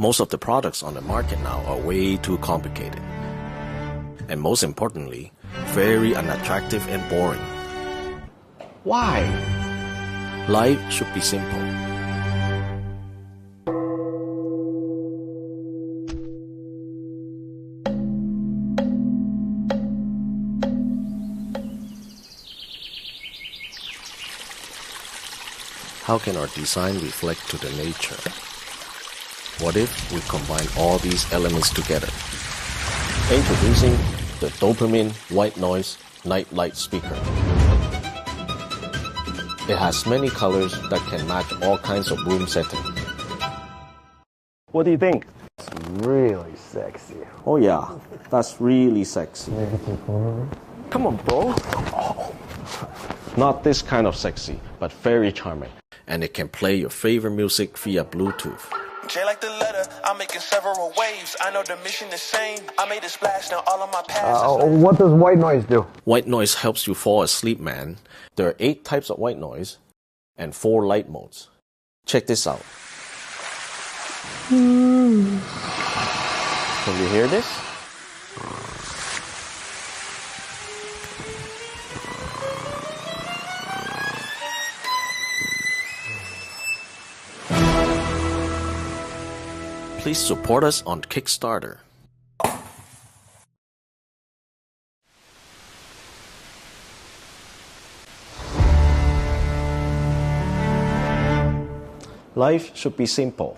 Most of the products on the market now are way too complicated. And most importantly, very unattractive and boring. Why? Life should be simple. How can our design reflect to the nature? What if we combine all these elements together? Introducing the Dopamine White Noise Nightlight Speaker. It has many colors that can match all kinds of room settings. What do you think? It's really sexy. Oh yeah, that's really sexy. Come on, bro. Not this kind of sexy, but very charming. And it can play your favorite music via Bluetooth. J like the letter, I'm making several waves. I know the mission the same. I made a splash, now all of my past. What does white noise do? White noise helps you fall asleep, man. There are 8 types of white noise and 4 light modes. Check this out. Can you hear this? Please support us on Kickstarter. Life should be simple.